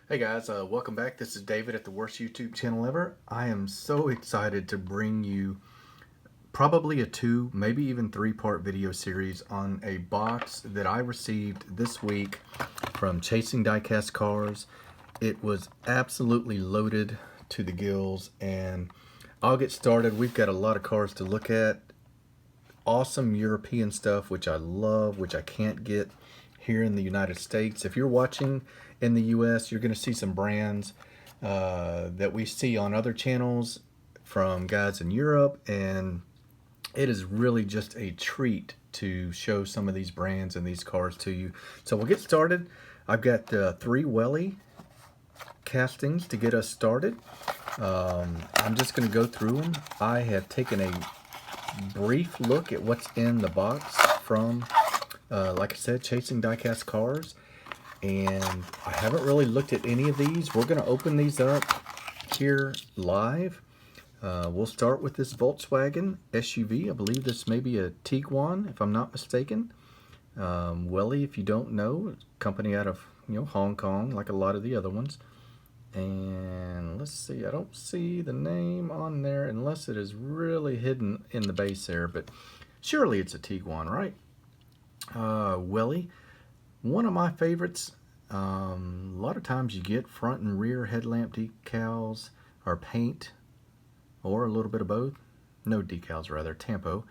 Hey guys, welcome back. This is David at the worst YouTube channel ever. I am so excited to bring you probably a two, maybe even three-part video series on a box that I received this week from Chasing Diecast Cars. It was absolutely loaded to the gills, and I'll get started. We've got a lot of cars to look at. Awesome European stuff, which I love, which I can't get here in the United States. If you're watching in the US, you're going to see some brands that we see on other channels from guys in Europe, and it is really just a treat to show some of these brands and these cars to you. So we'll get started. I've got three Welly castings to get us started. I'm just going to go through them. I have taken a brief look at what's in the box from, like I said, Chasing Diecast Cars, and I haven't really looked at any of these. We're going to open these up here live. We'll start with this Volkswagen SUV. I believe this may be a Tiguan, if I'm not mistaken. Welly, if you don't know, company out of Hong Kong, like a lot of the other ones. And let's see, I don't see the name on there unless it is really hidden in the base there, but surely it's a Tiguan, right? Welly, one of my favorites. A lot of times you get front and rear headlamp decals or paint, or a little bit of both. No decals, rather, tampo.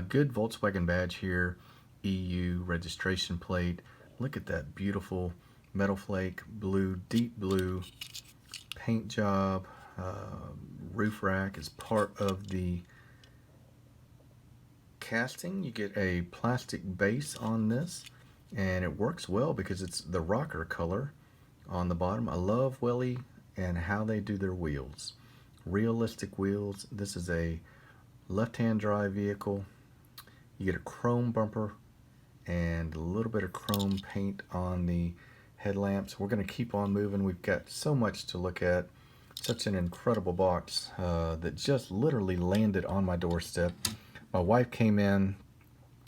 Good Volkswagen badge here, EU registration plate. Look at that beautiful metal flake blue, deep blue paint job. Roof rack is part of the casting. You get a plastic base on this, and it works well because it's the rocker color on the bottom. I love Welly and how they do their wheels. Realistic wheels. This is a left-hand drive vehicle. You get a chrome bumper and a little bit of chrome paint on the headlamps. We're going to keep on moving. We've got so much to look at. Such an incredible box that just literally landed on my doorstep. My wife came in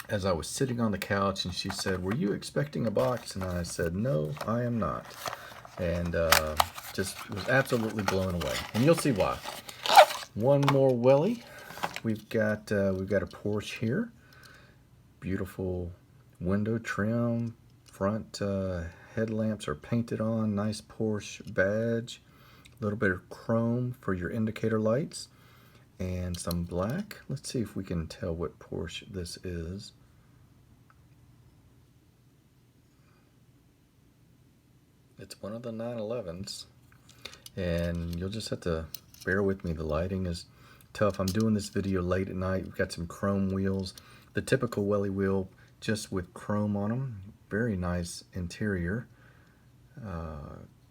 as I was sitting on the couch, and she said, "Were you expecting a box?" And I said, "No, I am not." And just was absolutely blown away. And you'll see why. One more Welly. We've got a Porsche here. Beautiful window trim. Front headlamps are painted on. Nice Porsche badge. A little bit of chrome for your indicator lights. And some black. Let's see if we can tell what Porsche this is. It's one of the 911s. And you'll just have to bear with me. The lighting is tough. I'm doing this video late at night. We've got some chrome wheels. The typical Welly wheel, just with chrome on them. Very nice interior.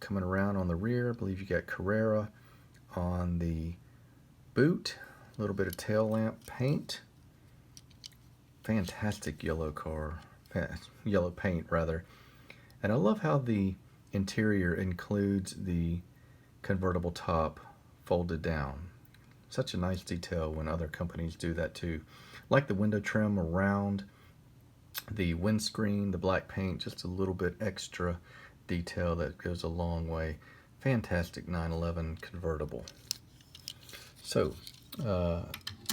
Coming around on the rear, I believe you got Carrera on the boot. A little bit of tail lamp paint. Fantastic yellow car. Yellow paint, rather. And I love how the interior includes the convertible top folded down. Such a nice detail when other companies do that too. Like the window trim around the windscreen, the black paint, just a little bit extra detail that goes a long way. Fantastic 911 convertible. So,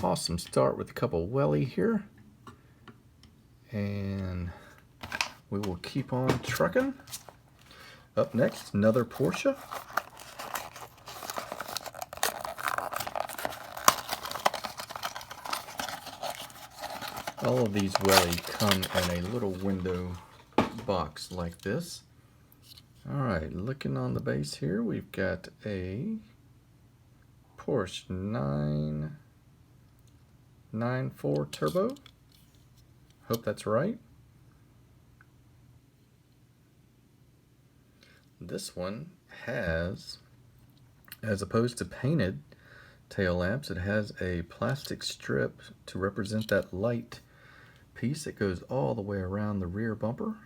awesome start with a couple Welly here. And we will keep on trucking. Up next, another Porsche. All of these Welly come in a little window box like this. Alright, looking on the base here, we've got a Porsche 994 Turbo. Hope that's right. This one has, as opposed to painted tail lamps, it has a plastic strip to represent that light piece that goes all the way around the rear bumper.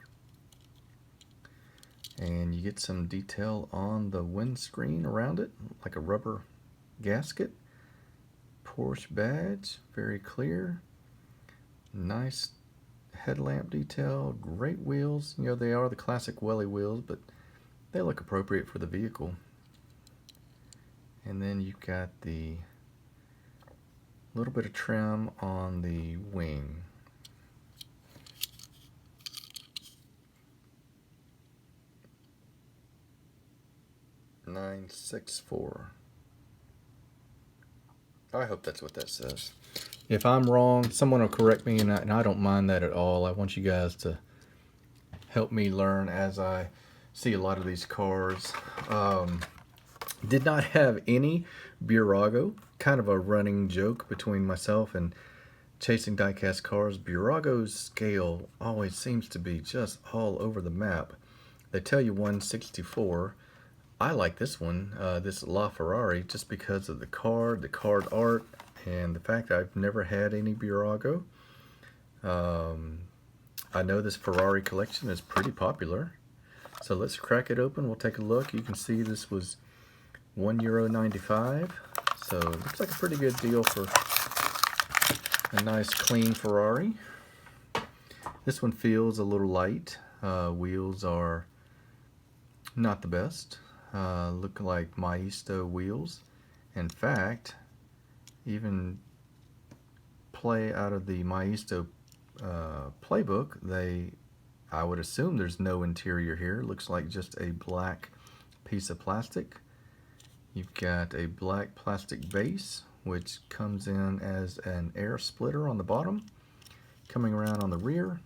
And you get some detail on the windscreen around it, like a rubber gasket. Porsche badge, very clear. Nice headlamp detail, great wheels. They are the classic Welly wheels, but they look appropriate for the vehicle. And then you've got the little bit of trim on the wing. "964." I hope that's what that says. If I'm wrong, someone will correct me, and I don't mind that at all. I want you guys to help me learn as I see a lot of these cars. Did not have any Bburago. Kind of a running joke between myself and chasing diecast cars. Bburago's scale always seems to be just all over the map. They tell you 164. I like this one, this La Ferrari, just because of the card art, and the fact I've never had any Bburago. I know this Ferrari collection is pretty popular. So let's crack it open. We'll take a look. You can see this was €1.95. So it looks like a pretty good deal for a nice clean Ferrari. This one feels a little light. Wheels are not the best. Look like Maisto wheels. In fact, even play out of the Maisto playbook, I would assume there's no interior here. Looks like just a black piece of plastic. You've got a black plastic base, which comes in as an air splitter on the bottom, coming around on the rear.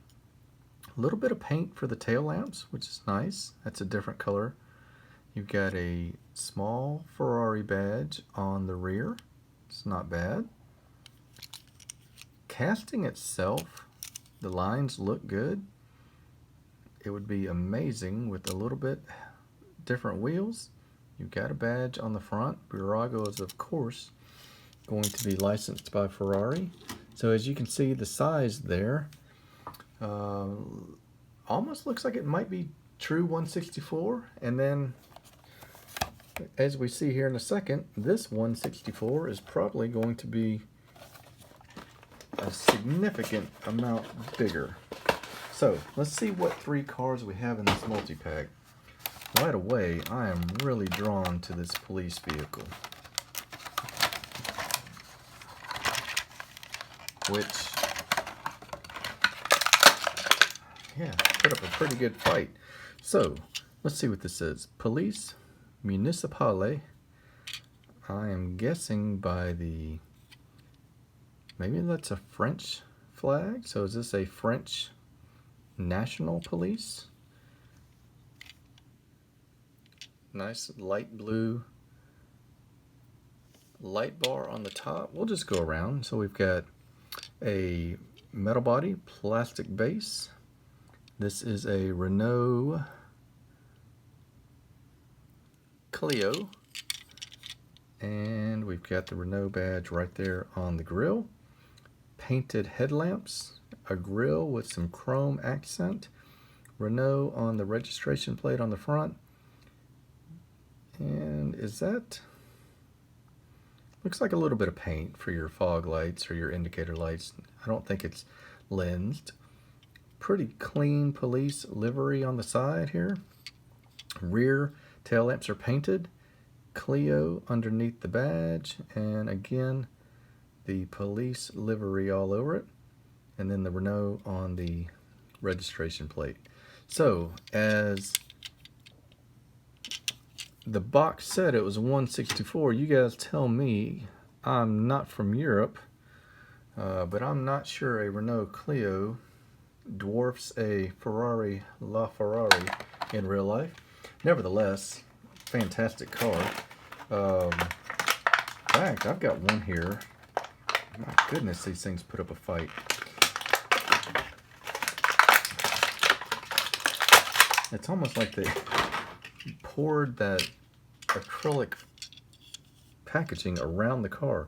A little bit of paint for the tail lamps, which is nice. That's a different color. You've got a small Ferrari badge on the rear. It's not bad. Casting itself, the lines look good. It would be amazing with a little bit different wheels. You've got a badge on the front. Bburago is, of course, going to be licensed by Ferrari. So as you can see, the size there almost looks like it might be true 164. And then, as we see here in a second, this 164 is probably going to be a significant amount bigger. So let's see what 3 cars we have in this multi-pack. Right away, I am really drawn to this police vehicle, which, yeah, put up a pretty good fight. So let's see what this is. Police Municipale. I am guessing by the, maybe that's a French flag. So is this a French National Police? Nice light blue light bar on the top. We'll just go around. So we've got a metal body, plastic base. This is a Renault Clio. And we've got the Renault badge right there on the grille. Painted headlamps, a grille with some chrome accent. Renault on the registration plate on the front. And is that, looks like a little bit of paint for your fog lights or your indicator lights. I don't think it's lensed. Pretty clean police livery on the side here. Rear tail lamps are painted. Clio underneath the badge, and again the police livery all over it, and then the Renault on the registration plate. So as the box said, it was 164. You guys tell me. I'm not from Europe, but I'm not sure a Renault Clio dwarfs a Ferrari La Ferrari in real life. Nevertheless, fantastic car. In fact, I've got one here. My goodness, these things put up a fight. It's almost like they poured that acrylic packaging around the car.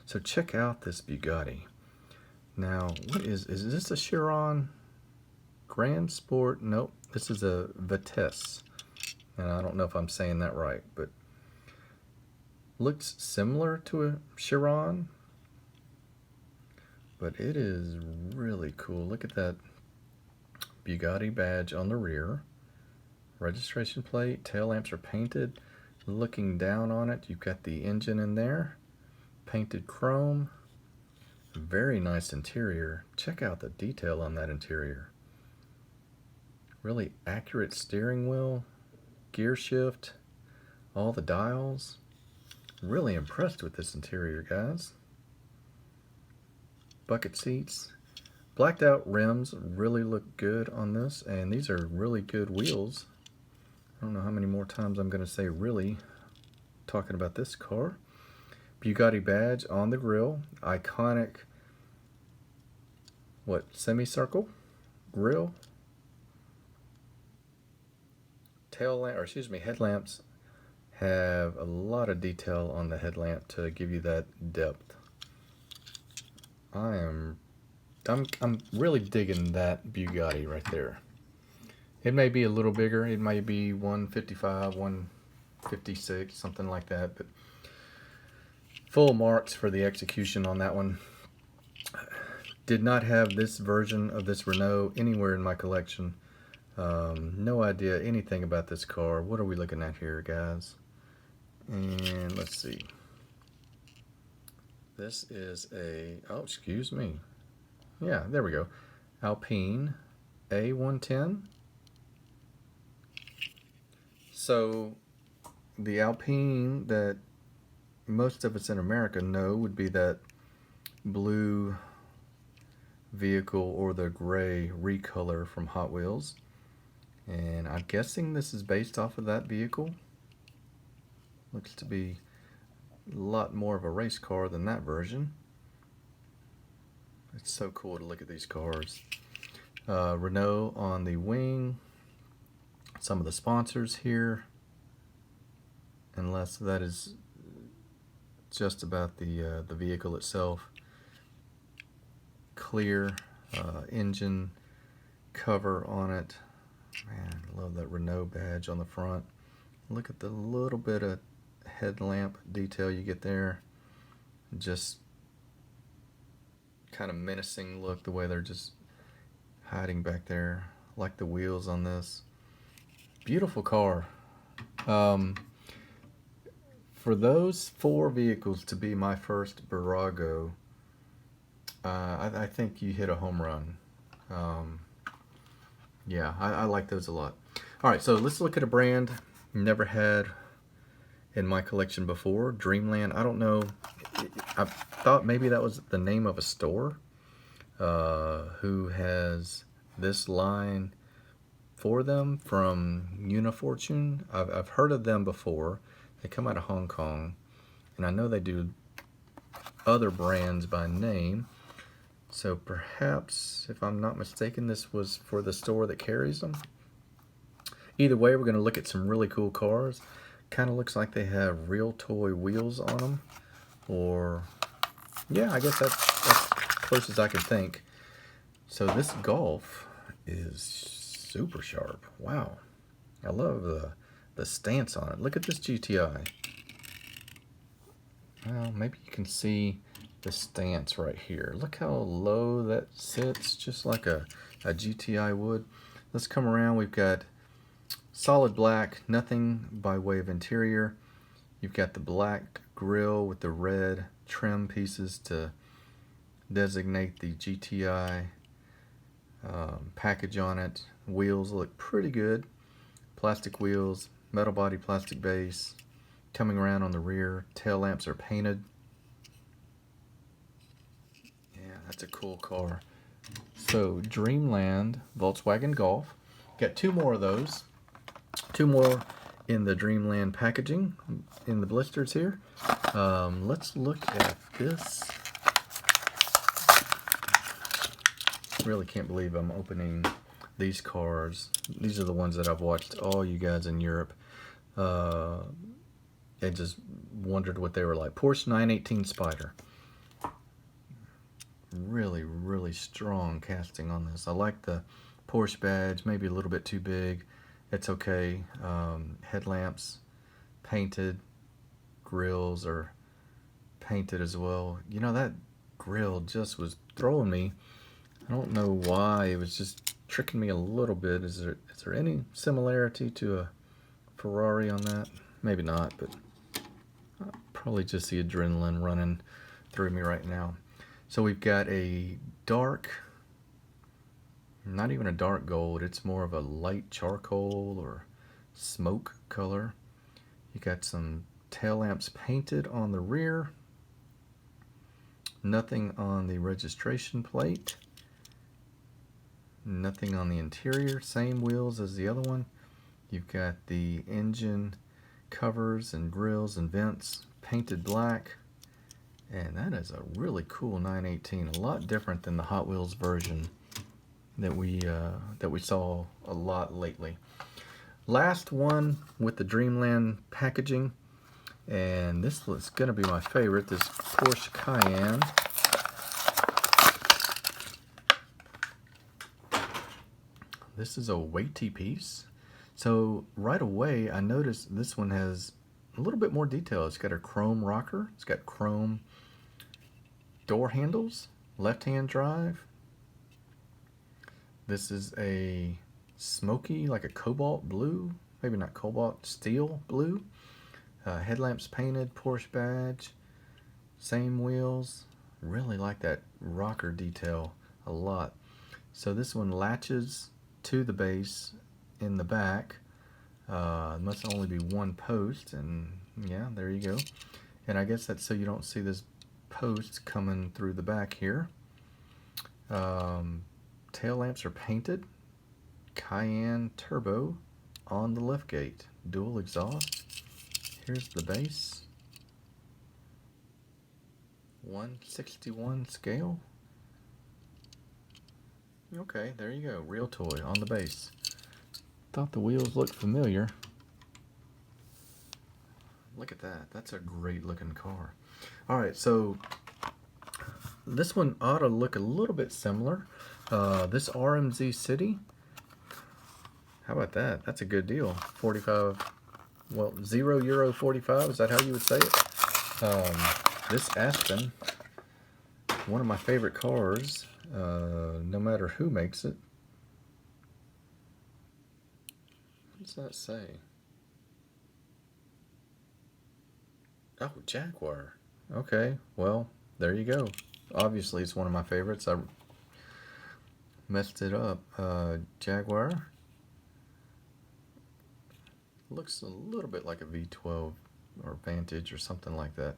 So check out this Bugatti. Now, what is this a Chiron Grand Sport? Nope, this is a Vitesse. And I don't know if I'm saying that right, but looks similar to a Chiron, but it is really cool. Look at that Bugatti badge on the rear, registration plate. Tail lamps are painted. Looking down on it, you've got the engine in there. Painted chrome. Very nice interior. Check out the detail on that interior. Really accurate steering wheel. Gear shift. All the dials. Really impressed with this interior, guys. Bucket seats. Blacked out rims really look good on this, and these are really good wheels. I don't know how many more times I'm going to say really talking about this car. Bugatti badge on the grille. Iconic, what, semicircle grille. Tail lamp, or excuse me, headlamps have a lot of detail on the headlamp to give you that depth. I'm really digging that Bugatti right there. It may be a little bigger. It may be 155, 156, something like that. But full marks for the execution on that one. Did not have this version of this Renault anywhere in my collection. No idea anything about this car. What are we looking at here, guys? And let's see. This is a, oh, excuse me. Yeah, there we go. Alpine A110. So the Alpine that most of us in America know would be that blue vehicle or the gray recolor from Hot Wheels. And I'm guessing this is based off of that vehicle. Looks to be a lot more of a race car than that version. It's so cool to look at these cars. Renault on the wing. Some of the sponsors here. Unless that is just about the vehicle itself. Clear engine cover on it. Man, I love that Renault badge on the front. Look at the little bit of headlamp detail you get there. Just kind of menacing look, the way they're just hiding back there. Like the wheels on this. Beautiful car. For those four vehicles to be my first Bburago, I think you hit a home run. Yeah, I like those a lot. Alright, so let's look at a brand never had in my collection before. Dreamland. I don't know. I thought maybe that was the name of a store who has this line for them from Unifortune. I've heard of them before. They come out of Hong Kong, and I know they do other brands by name. So perhaps, if I'm not mistaken, this was for the store that carries them. Either way, we're going to look at some really cool cars. Kind of looks like they have real toy wheels on them. Or, yeah, I guess that's close as I can think. So this Golf is super sharp. Wow. I love the stance on it. Look at this GTI. Well, maybe you can see the stance right here. Look how low that sits, just like a GTI would. Let's come around. We've got solid black, nothing by way of interior. You've got the black grille with the red trim pieces to designate the GTI package on it. Wheels look pretty good. Plastic wheels, metal body, plastic base. Coming around on the rear, tail lamps are painted. Yeah, that's a cool car. So Dreamland Volkswagen Golf. Got two more of those. Two more in the Dreamland packaging in the blisters here. Let's look at this. Really can't believe I'm opening these cars. These are the ones that I've watched all you guys in Europe. I just wondered what they were like. Porsche 918 Spider. Really, really strong casting on this. I like the Porsche badge, maybe a little bit too big. It's okay. Headlamps painted. Grills are painted as well. You know, that grill just was throwing me. I don't know why. It was just tricking me a little bit. Is there any similarity to a Ferrari on that? Maybe not, but probably just the adrenaline running through me right now. So we've got a dark, not even a dark gold, it's more of a light charcoal or smoke color. You got some tail lamps painted on the rear. Nothing on the registration plate. Nothing on the interior. Same wheels as the other one. You've got the engine covers and grills and vents painted black. And that is a really cool 918. A lot different than the Hot Wheels version that we saw a lot lately. Last one with the Dreamland packaging, and this is going to be my favorite, this Porsche Cayenne. This is a weighty piece. So right away I noticed this one has a little bit more detail. It's got a chrome rocker, it's got chrome door handles, left-hand drive. This is a smoky, like a cobalt blue, maybe not cobalt, steel blue. Headlamps painted, Porsche badge, same wheels. Really like that rocker detail a lot. So this one latches to the base in the back. Must only be one post, and yeah, there you go. And I guess that's so you don't see this post coming through the back here. Tail lamps are painted. Cayenne turbo on the liftgate. Dual exhaust. Here's the base. 161 scale. Okay, there you go. Real toy on the base. Thought the wheels looked familiar. Look at that. That's a great looking car. Alright, so this one ought to look a little bit similar. This RMZ City. How about that? That's a good deal. 45, well, €0.45. Is that how you would say it? This Aspen, one of my favorite cars, no matter who makes it. What does that say? Oh, Jaguar. Okay, well, there you go. Obviously, it's one of my favorites. I messed it up. Jaguar. Looks a little bit like a V12 or Vantage or something like that.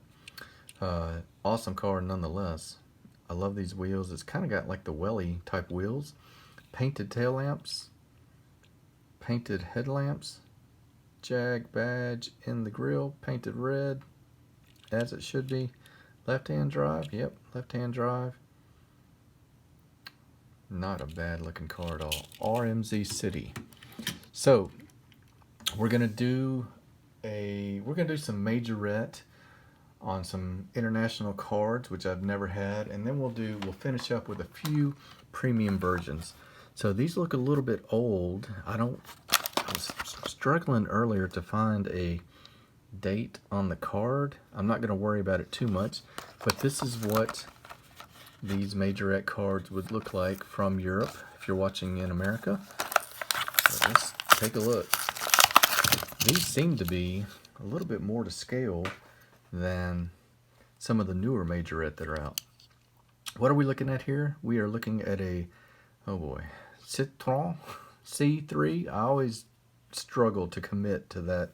Awesome car nonetheless. I love these wheels. It's kind of got like the Welly type wheels. Painted tail lamps. Painted headlamps. Jag badge in the grille. Painted red, as it should be. Left-hand drive. Yep, left-hand drive. Not a bad looking car at all. RMZ City. So we're gonna do some Majorette on some international cards, which I've never had, and then we'll finish up with a few premium versions. So these look a little bit old. I was struggling earlier to find a date on the card. I'm not gonna worry about it too much, but this is what these Majorette cards would look like from Europe if you're watching in America. So let's take a look. These seem to be a little bit more to scale than some of the newer Majorette that are out. What are we looking at here? We are looking at a, oh boy, Citroën C3. I always struggle to commit to that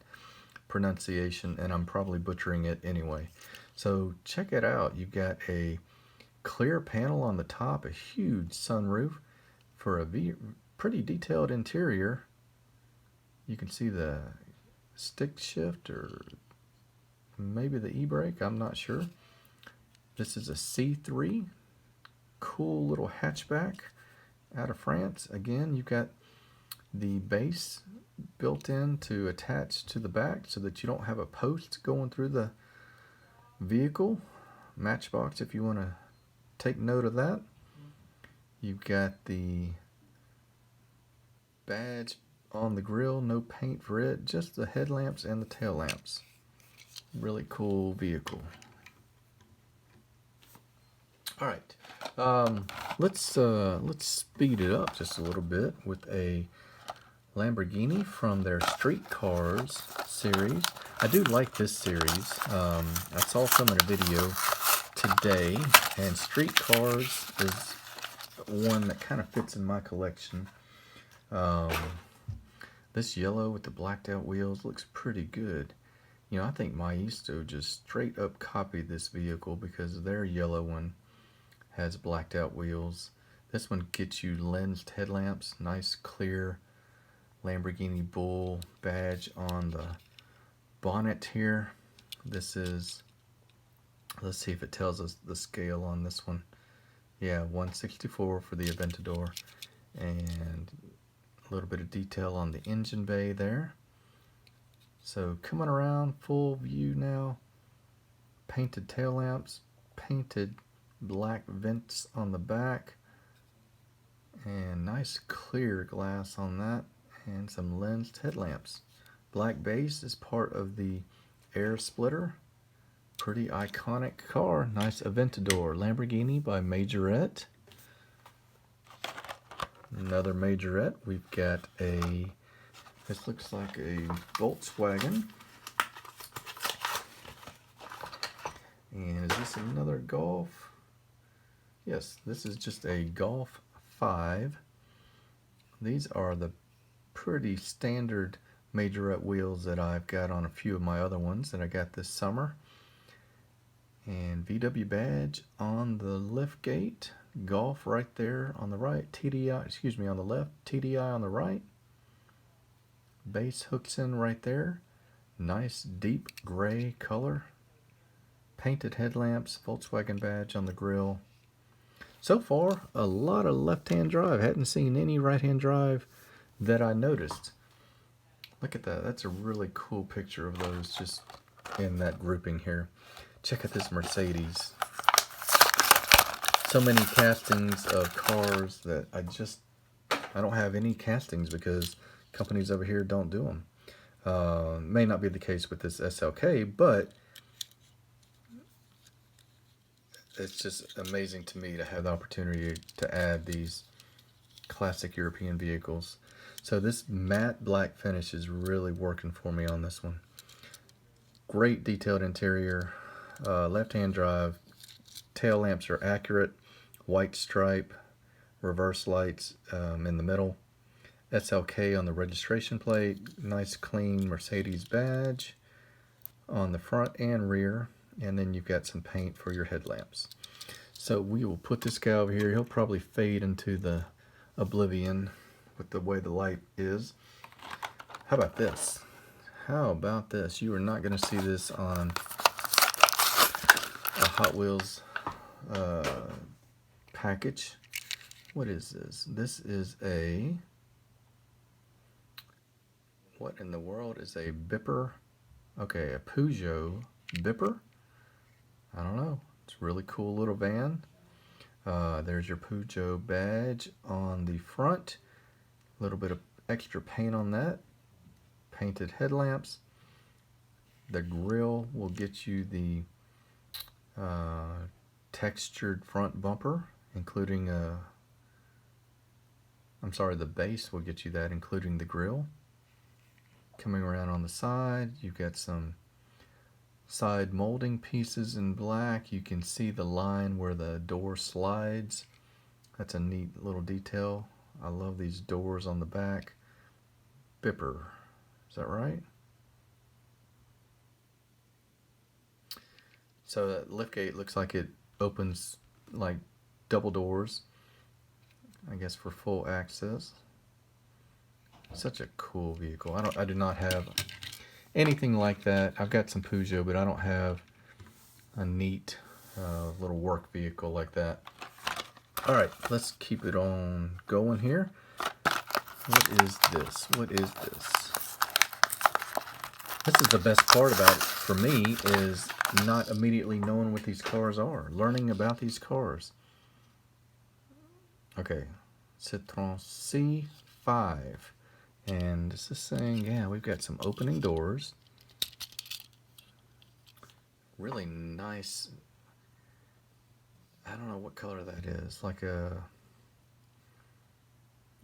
pronunciation, and I'm probably butchering it anyway. So check it out. You've got a clear panel on the top, a huge sunroof for a pretty detailed interior. You can see the stick shift or maybe the e-brake, I'm not sure. This is a C3, cool little hatchback out of France. Again, you've got the base built in to attach to the back so that you don't have a post going through the vehicle. Matchbox if you want to take note of that. You've got the badge on the grill, no paint for it, just the headlamps and the tail lamps. Really cool vehicle. Alright, Let's speed it up just a little bit with a Lamborghini from their Street Cars series. I do like this series. I saw some in a video today, and Street Cars is one that kind of fits in my collection. This yellow with the blacked out wheels looks pretty good. You know, I think Maisto just straight up copied this vehicle because their yellow one has blacked out wheels. This one gets you lensed headlamps, nice clear Lamborghini Bull badge on the bonnet here. This is, let's see if it tells us the scale on this one. Yeah, 164 for the Aventador, and a little bit of detail on the engine bay there. So coming around full view now. Painted tail lamps, painted black vents on the back, and nice clear glass on that, and some lensed headlamps. Black base is part of the air splitter. Pretty iconic car. Nice Aventador Lamborghini by Majorette. Another Majorette. We've got a, this looks like a Volkswagen. And is this another Golf? Yes, this is just a Golf 5. These are the pretty standard Majorette wheels that I've got on a few of my other ones that I got this summer. And VW badge on the lift gate. Golf right there on the right. TDI, excuse me, on the left. TDI on the right. Base hooks in right there. Nice deep gray color. Painted headlamps. Volkswagen badge on the grille. So far, a lot of left-hand drive. Hadn't seen any right-hand drive that I noticed. Look at that. That's a really cool picture of those just in that grouping here. Check out this Mercedes. So many castings of cars that I don't have any castings because companies over here don't do them. May not be the case with this SLK, but it's just amazing to me to have the opportunity to add these classic European vehicles. So this matte black finish is really working for me on this one. Great detailed interior, left-hand drive, tail lamps are accurate, white stripe, reverse lights in the middle, SLK on the registration plate, nice clean Mercedes badge on the front and rear, and then you've got some paint for your headlamps. So we will put this guy over here. He'll probably fade into the oblivion with the way the light is. How about this? How about this? You are not going to see this on a Hot Wheels package. What is this? This is a, what in the world is a Bipper? Okay, a Peugeot Bipper. I don't know. It's a really cool little van. There's your Peugeot badge on the front. A little bit of extra paint on that. Painted headlamps. The grille will get you the textured front bumper, including the base will get you that, including the grille. Coming around on the side, you've got some side molding pieces in black. You can see the line where the door slides. That's a neat little detail. I love these doors on the back. Bipper, is that right? So that liftgate looks like it opens like double doors, I guess for full access. Such a cool vehicle. I do not have anything like that. I've got some Peugeot, but I don't have a neat little work vehicle like that. All right, let's keep it on going here. What is this? What is this? This is the best part about it for me, is not immediately knowing what these cars are, learning about these cars. Okay, Citroen C5. And this is saying, yeah, we've got some opening doors. Really nice I don't know what color that is. Like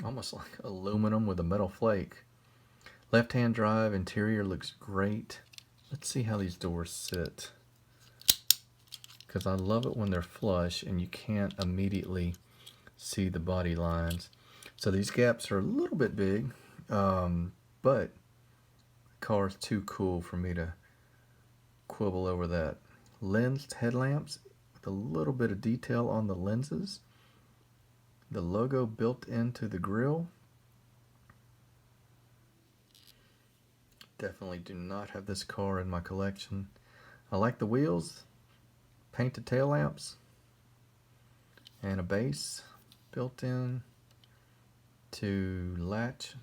almost like aluminum with a metal flake. Left-hand drive, interior looks great. Let's see how these doors sit. Because I love it when they're flush and you can't immediately see the body lines. So these gaps are a little bit big, but the car is too cool for me to quibble over that. Lensed headlamps with a little bit of detail on the lenses. The logo built into the grille. Definitely do not have this car in my collection. I like the wheels, painted tail lamps, and a base built in to latch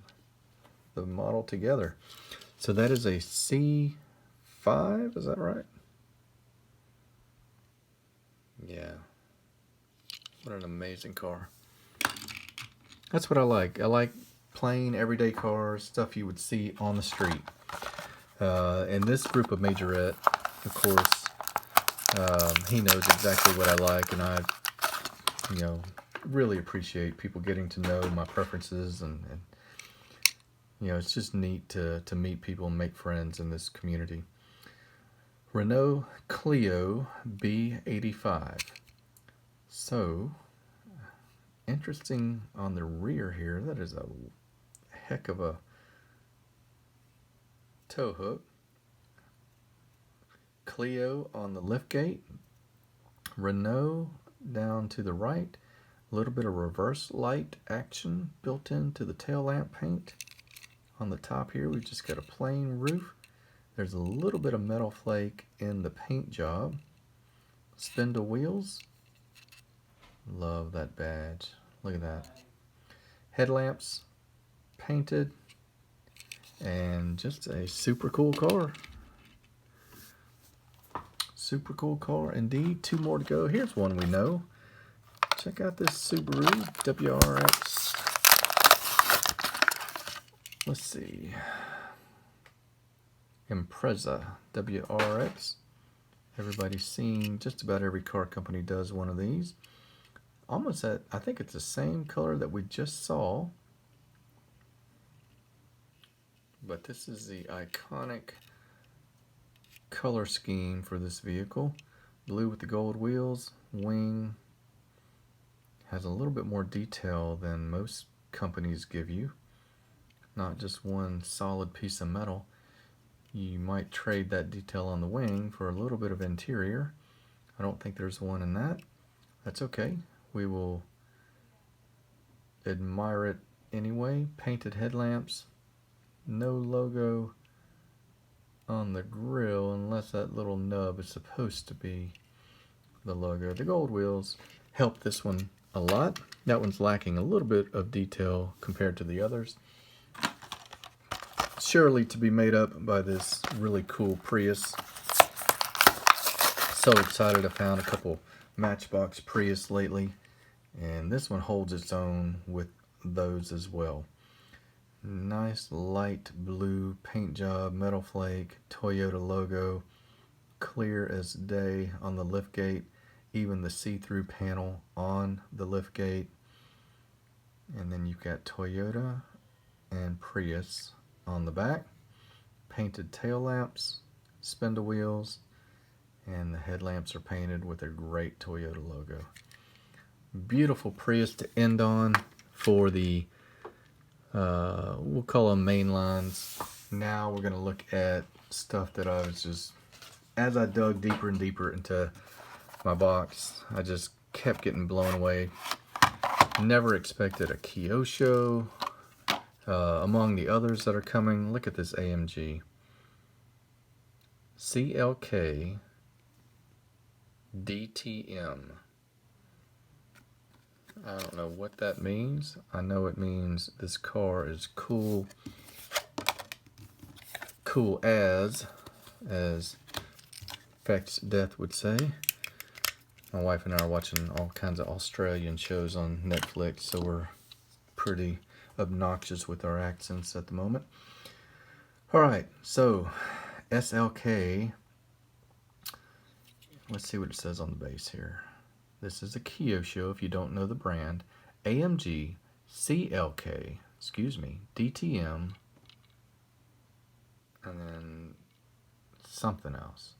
the model together. So that is a C5, is that right? Yeah. What an amazing car. That's what I like. I like plain everyday cars, stuff you would see on the street. And this group of Majorette, of course, he knows exactly what I like, and I, really appreciate people getting to know my preferences, and it's just neat to meet people and make friends in this community. Renault Clio B85. So, interesting on the rear here. That is a heck of a tow hook. Clio on the liftgate. Renault down to the right. A little bit of reverse light action built into the tail lamp paint. On the top here, we've just got a plain roof. There's a little bit of metal flake in the paint job. Spindle wheels. Love that badge. Look at that. Headlamps painted. And just a super cool car. Super cool car indeed. 2 more to go. Here's one we know. Check out this Subaru WRX. Let's see. Impreza WRX. Everybody's seen, just about every car company does one of these. Almost I think it's the same color that we just saw. But this is the iconic color scheme for this vehicle. Blue with the gold wheels. Wing has a little bit more detail than most companies give you. Not just one solid piece of metal. You might trade that detail on the wing for a little bit of interior. I don't think there's one in that. That's okay. We will admire it anyway. Painted headlamps. No logo on the grille unless that little nub is supposed to be the logo. The gold wheels help this one a lot. That one's lacking a little bit of detail compared to the others. Surely to be made up by this really cool Prius. So excited I found a couple Matchbox Prius lately, and this one holds its own with those as well. Nice light blue paint job, metal flake, Toyota logo, clear as day on the liftgate, even the see-through panel on the liftgate. And then you've got Toyota and Prius on the back, painted tail lamps, spindle wheels, and the headlamps are painted with a great Toyota logo. Beautiful Prius to end on for the we'll call them main lines. Now we're going to look at stuff that I was just, as I dug deeper and deeper into my box, I just kept getting blown away. Never expected a Kyosho. Among the others that are coming, look at this AMG. CLK DTM. I don't know what that means. I know it means this car is cool. Cool as Facts Death would say. My wife and I are watching all kinds of Australian shows on Netflix, so we're pretty obnoxious with our accents at the moment. Alright, so SLK. Let's see what it says on the base here. This is a Kyosho if you don't know the brand. AMG, CLK, excuse me, DTM, and then something else.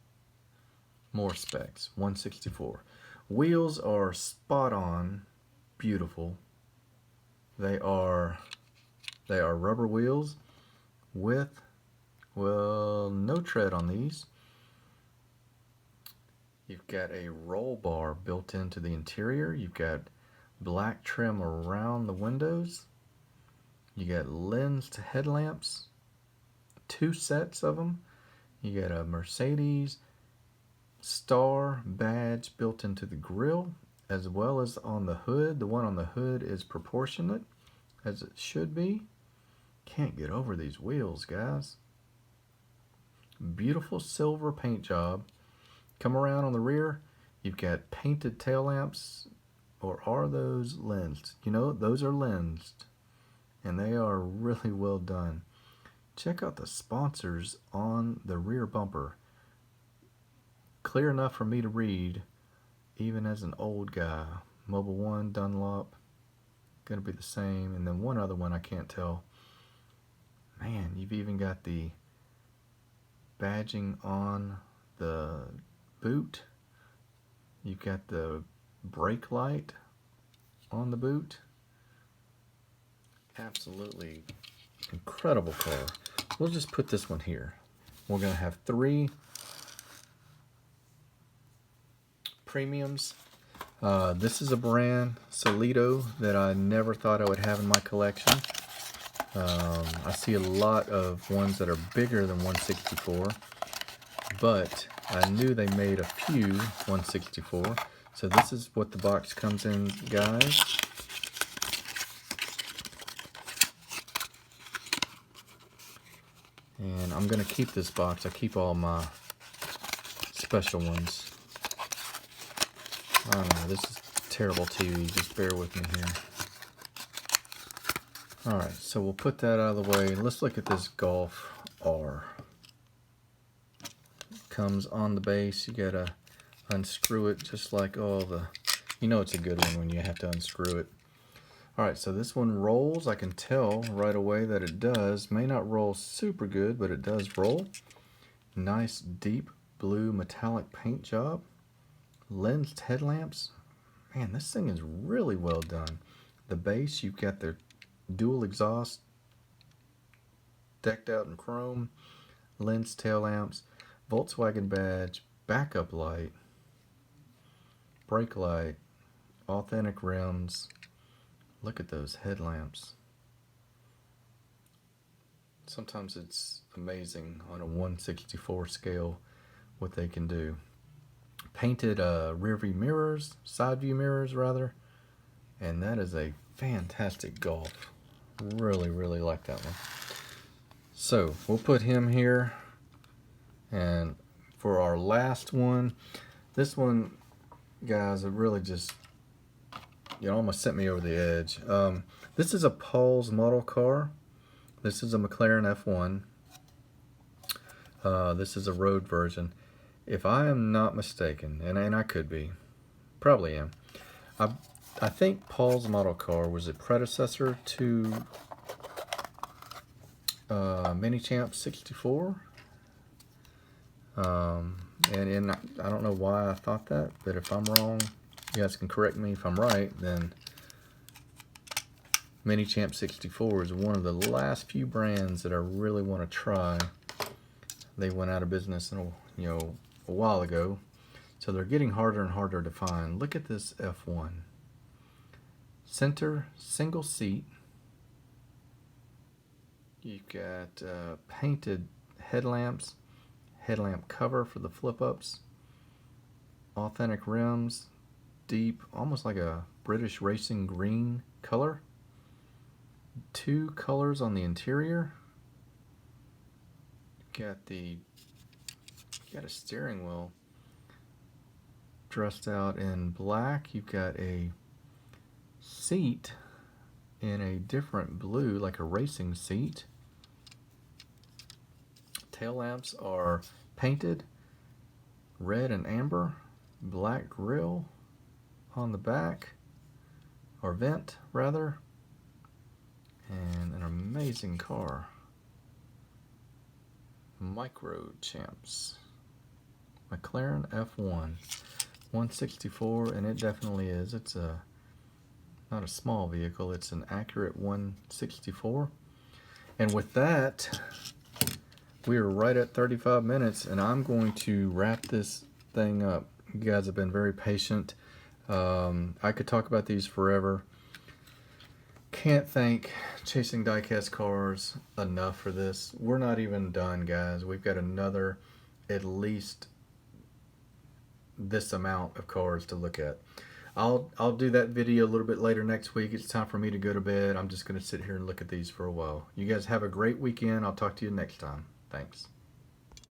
More specs, 164. Wheels are spot on, beautiful. They are rubber wheels with, well, no tread on these. You've got a roll bar built into the interior. You've got black trim around the windows. You got lensed headlamps, 2 sets of them. You got a Mercedes star badge built into the grille, as well as on the hood. The one on the hood is proportionate, as it should be. Can't get over these wheels, guys. Beautiful silver paint job. Come around on the rear, you've got painted tail lamps, or are those lensed? You know, those are lensed, and they are really well done. Check out the sponsors on the rear bumper. Clear enough for me to read, even as an old guy. Mobil 1, Dunlop, gonna be the same, and then one other one I can't tell. Man, you've even got the badging on the boot. You've got the brake light on the boot. Absolutely incredible car. We'll just put this one here. We're gonna have 3 premiums. This is a brand, Solido, that I never thought I would have in my collection. I see a lot of ones that are bigger than 164, but I knew they made a few 164. So this is what the box comes in, guys. And I'm gonna keep this box. I keep all my special ones. I don't know, this is terrible TV, just bear with me here. Alright, so we'll put that out of the way. Let's look at this Golf R. Comes on the base, you gotta unscrew it just like all the, you know it's a good one when you have to unscrew it. Alright, so this one rolls. I can tell right away that it does. May not roll super good, but it does roll. Nice deep blue metallic paint job. Lensed headlamps. Man, this thing is really well done. The base, you've got the dual exhaust decked out in chrome. Lensed tail lamps. Volkswagen badge. Backup light. Brake light. Authentic rims. Look at those headlamps. Sometimes it's amazing on a 1/64 scale what they can do. Painted rear view mirrors, side view mirrors rather, and that is a fantastic Golf. Really, really like that one. So we'll put him here, and for our last one, this one, guys, it really just, you know, almost sent me over the edge. This is a Paul's model car. This is a McLaren F1. This is a road version. If I am not mistaken, and I could be, probably am, I think Paul's model car was a predecessor to Minichamps 64. And I don't know why I thought that, but if I'm wrong, you guys can correct me. If I'm right, then Minichamp 64 is one of the last few brands that I really want to try. They went out of business a while ago, so they're getting harder and harder to find. Look at this F1. Center single seat. You've got painted headlamps, headlamp cover for the flip-ups, authentic rims, deep, almost like a British racing green color. 2 colors on the interior. Got a steering wheel dressed out in black. You've got a seat in a different blue, like a racing seat. Tail lamps are painted red and amber. Black grille. on the back, or vent rather, and an amazing car. Minichamps. McLaren F1. 164, and it definitely is. It's not a small vehicle, it's an accurate 164. And with that, we are right at 35 minutes, and I'm going to wrap this thing up. You guys have been very patient. I could talk about these forever. Can't thank Chasing Diecast Cars enough for this. We're not even done, guys. We've got another at least this amount of cars to look at. I'll do that video a little bit later next week. It's time for me to go to bed. I'm just going to sit here and look at these for a while. You guys have a great weekend. I'll talk to you next time. Thanks.